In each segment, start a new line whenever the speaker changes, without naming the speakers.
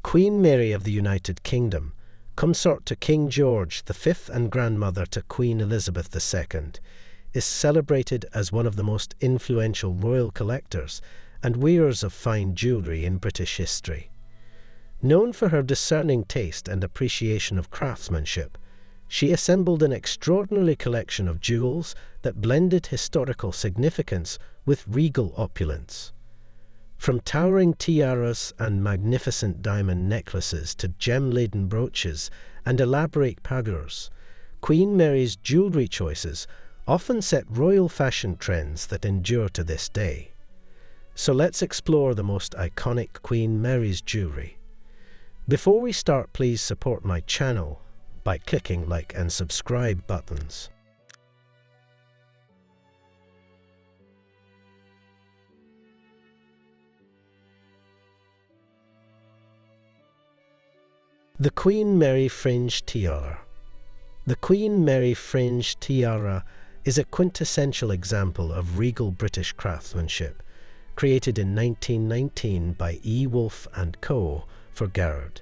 Queen Mary of the United Kingdom, consort to King George V and grandmother to Queen Elizabeth II, is celebrated as one of the most influential royal collectors and wearers of fine jewellery in British history. Known for her discerning taste and appreciation of craftsmanship, she assembled an extraordinary collection of jewels that blended historical significance with regal opulence. From towering tiaras and magnificent diamond necklaces to gem-laden brooches and elaborate parures, Queen Mary's jewellery choices often set royal fashion trends that endure to this day. So let's explore the most iconic Queen Mary's jewellery. Before we start, please support my channel by clicking like and subscribe buttons. The Queen Mary Fringe Tiara. The Queen Mary Fringe Tiara is a quintessential example of regal British craftsmanship, created in 1919 by E. Wolfe & Co. for Garrard.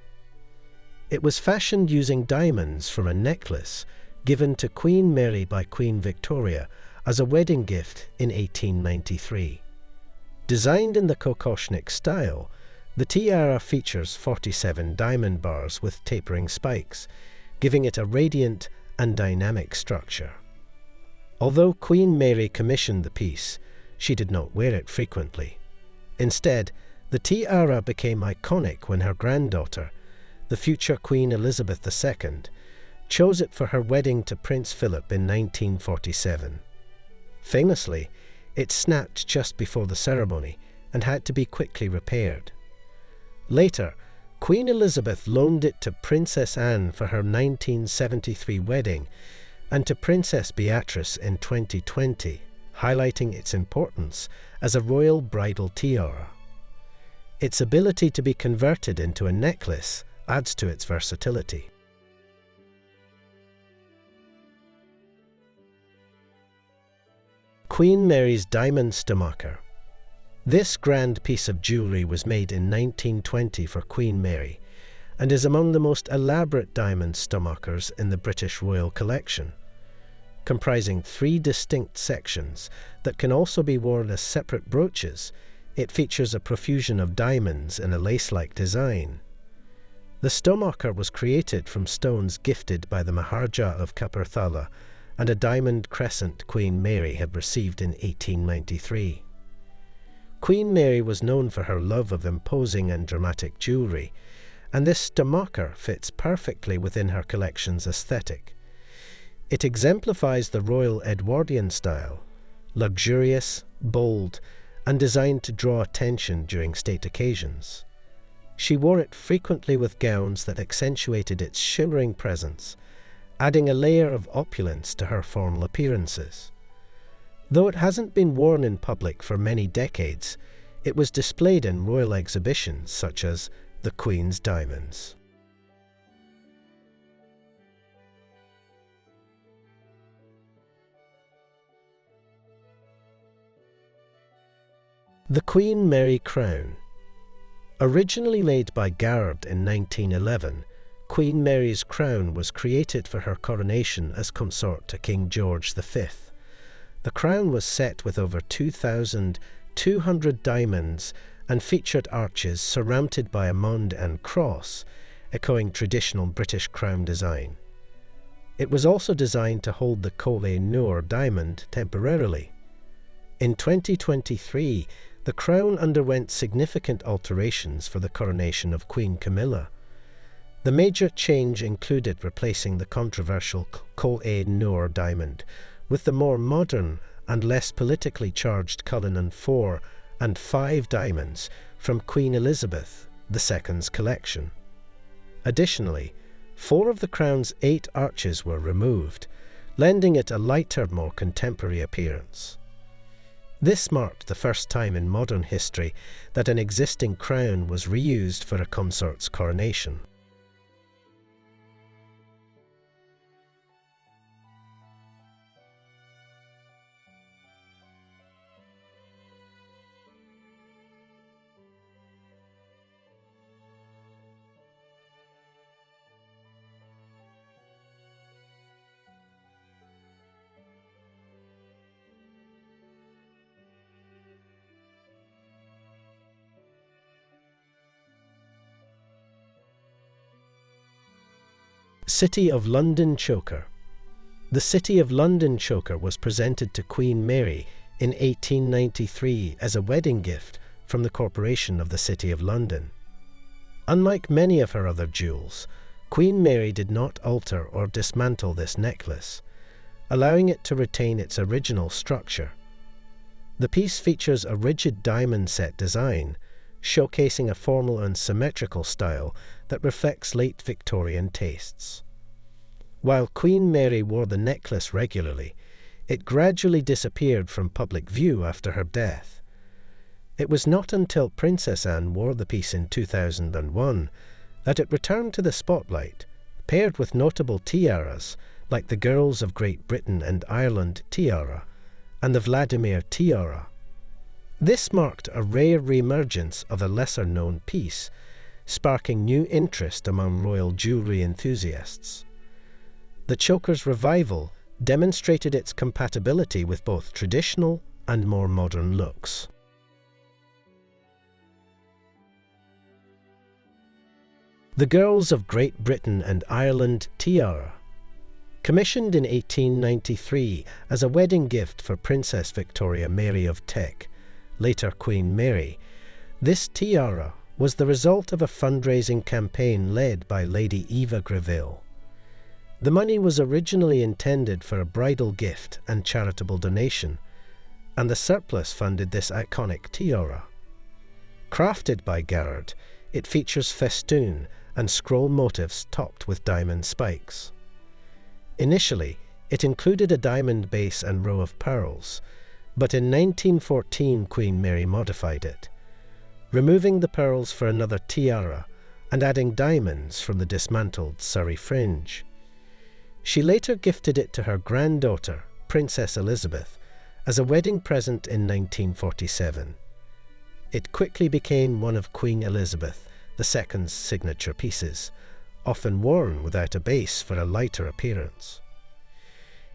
It was fashioned using diamonds from a necklace given to Queen Mary by Queen Victoria as a wedding gift in 1893. Designed in the Kokoshnik style, the tiara features 47 diamond bars with tapering spikes, giving it a radiant and dynamic structure. Although Queen Mary commissioned the piece, she did not wear it frequently. Instead, the tiara became iconic when her granddaughter, the future Queen Elizabeth II, chose it for her wedding to Prince Philip in 1947. Famously, it snapped just before the ceremony and had to be quickly repaired. Later, Queen Elizabeth loaned it to Princess Anne for her 1973 wedding and to Princess Beatrice in 2020, highlighting its importance as a royal bridal tiara. Its ability to be converted into a necklace adds to its versatility. Queen Mary's Diamond Stomacher. This grand piece of jewellery was made in 1920 for Queen Mary and is among the most elaborate diamond stomachers in the British Royal Collection. Comprising 3 distinct sections that can also be worn as separate brooches, it features a profusion of diamonds in a lace-like design. The stomacher was created from stones gifted by the Maharaja of Kapurthala and a diamond crescent Queen Mary had received in 1893. Queen Mary was known for her love of imposing and dramatic jewellery, and this stomacher fits perfectly within her collection's aesthetic. It exemplifies the royal Edwardian style, luxurious, bold, and designed to draw attention during state occasions. She wore it frequently with gowns that accentuated its shimmering presence, adding a layer of opulence to her formal appearances. Though it hasn't been worn in public for many decades, it was displayed in royal exhibitions such as the Queen's Diamonds. The Queen Mary Crown. Originally made by Garrard in 1911, Queen Mary's crown was created for her coronation as consort to King George V. The crown was set with over 2,200 diamonds and featured arches surmounted by a monde and cross, echoing traditional British crown design. It was also designed to hold the Koh-i-Noor diamond temporarily. In 2023, the crown underwent significant alterations for the coronation of Queen Camilla. The major change included replacing the controversial Koh-i-Noor diamond with the more modern and less politically charged Cullinan 4 and 5 diamonds from Queen Elizabeth II's collection. Additionally, 4 of the crown's 8 arches were removed, lending it a lighter, more contemporary appearance. This marked the first time in modern history that an existing crown was reused for a consort's coronation. City of London choker. The City of London choker was presented to Queen Mary in 1893 as a wedding gift from the Corporation of the City of London. Unlike many of her other jewels, Queen Mary did not alter or dismantle this necklace, allowing it to retain its original structure. The piece features a rigid diamond set design, showcasing a formal and symmetrical style that reflects late Victorian tastes. While Queen Mary wore the necklace regularly, it gradually disappeared from public view after her death. It was not until Princess Anne wore the piece in 2001 that it returned to the spotlight, paired with notable tiaras like the Girls of Great Britain and Ireland tiara and the Vladimir tiara. This marked a rare reemergence of a lesser-known piece, sparking new interest among royal jewellery enthusiasts. The choker's revival demonstrated its compatibility with both traditional and more modern looks. The Girls of Great Britain and Ireland tiara. Commissioned in 1893 as a wedding gift for Princess Victoria Mary of Teck, later Queen Mary, this tiara was the result of a fundraising campaign led by Lady Eva Greville. The money was originally intended for a bridal gift and charitable donation, and the surplus funded this iconic tiara. Crafted by Garrard, it features festoon and scroll motifs topped with diamond spikes. Initially, it included a diamond base and row of pearls, but in 1914 Queen Mary modified it, removing the pearls for another tiara and adding diamonds from the dismantled Surrey fringe. She later gifted it to her granddaughter, Princess Elizabeth, as a wedding present in 1947. It quickly became one of Queen Elizabeth II's signature pieces, often worn without a base for a lighter appearance.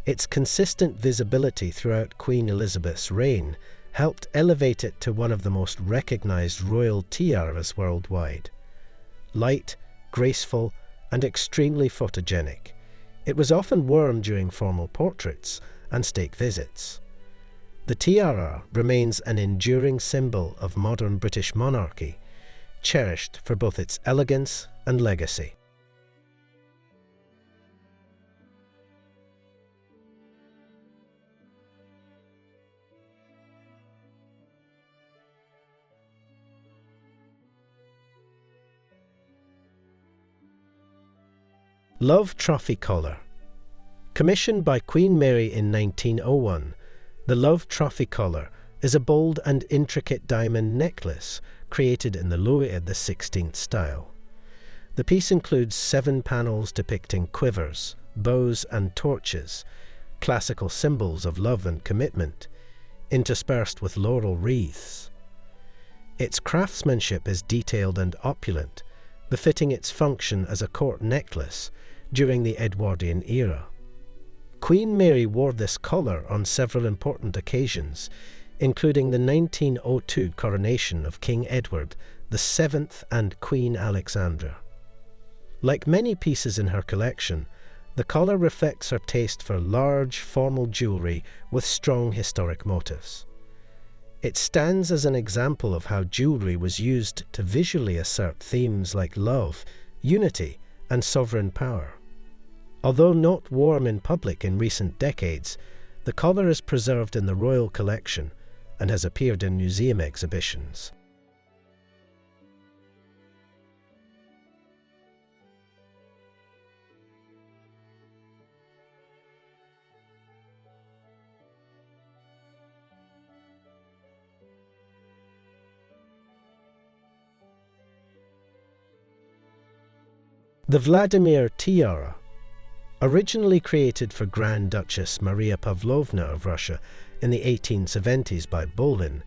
Its consistent visibility throughout Queen Elizabeth's reign helped elevate it to one of the most recognized royal tiaras worldwide. Light, graceful, and extremely photogenic, it was often worn during formal portraits and state visits. The tiara remains an enduring symbol of modern British monarchy, cherished for both its elegance and legacy. Love Trophy Collar. Commissioned by Queen Mary in 1901, the Love Trophy Collar is a bold and intricate diamond necklace created in the Louis XVI style. The piece includes 7 panels depicting quivers, bows and torches, classical symbols of love and commitment, interspersed with laurel wreaths. Its craftsmanship is detailed and opulent, befitting its function as a court necklace during the Edwardian era. Queen Mary wore this collar on several important occasions, including the 1902 coronation of King Edward VII and Queen Alexandra. Like many pieces in her collection, the collar reflects her taste for large, formal jewellery with strong historic motifs. It stands as an example of how jewellery was used to visually assert themes like love, unity, and sovereign power. Although not worn in public in recent decades, the collar is preserved in the royal collection and has appeared in museum exhibitions. The Vladimir tiara. Originally created for Grand Duchess Maria Pavlovna of Russia in the 1870s by Bolin,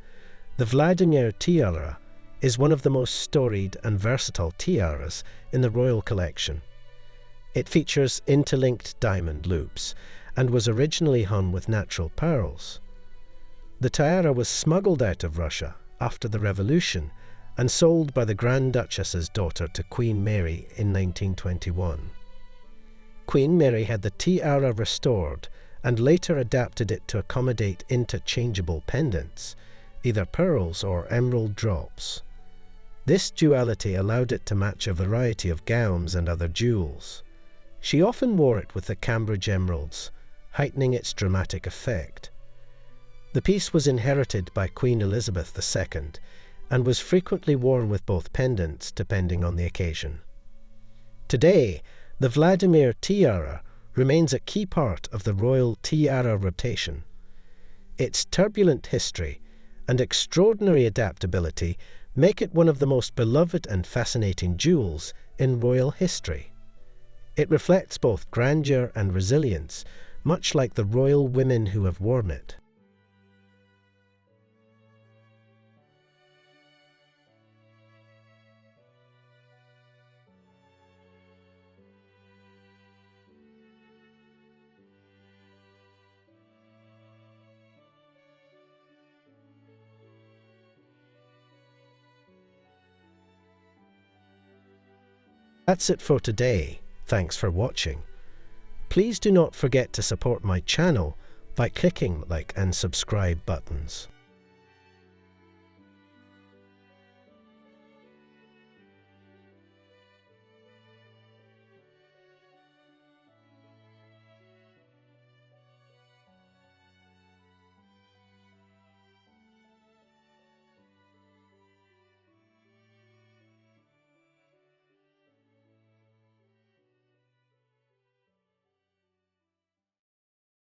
the Vladimir tiara is one of the most storied and versatile tiaras in the royal collection. It features interlinked diamond loops and was originally hung with natural pearls. The tiara was smuggled out of Russia after the Revolution and sold by the Grand Duchess's daughter to Queen Mary in 1921. Queen Mary had the tiara restored and later adapted it to accommodate interchangeable pendants, either pearls or emerald drops. This duality allowed it to match a variety of gowns and other jewels. She often wore it with the Cambridge emeralds, heightening its dramatic effect. The piece was inherited by Queen Elizabeth II and was frequently worn with both pendants depending on the occasion. Today, the Vladimir tiara remains a key part of the royal tiara rotation. Its turbulent history and extraordinary adaptability make it one of the most beloved and fascinating jewels in royal history. It reflects both grandeur and resilience, much like the royal women who have worn it. That's it for today. Thanks for watching. Please do not forget to support my channel by clicking like and subscribe buttons.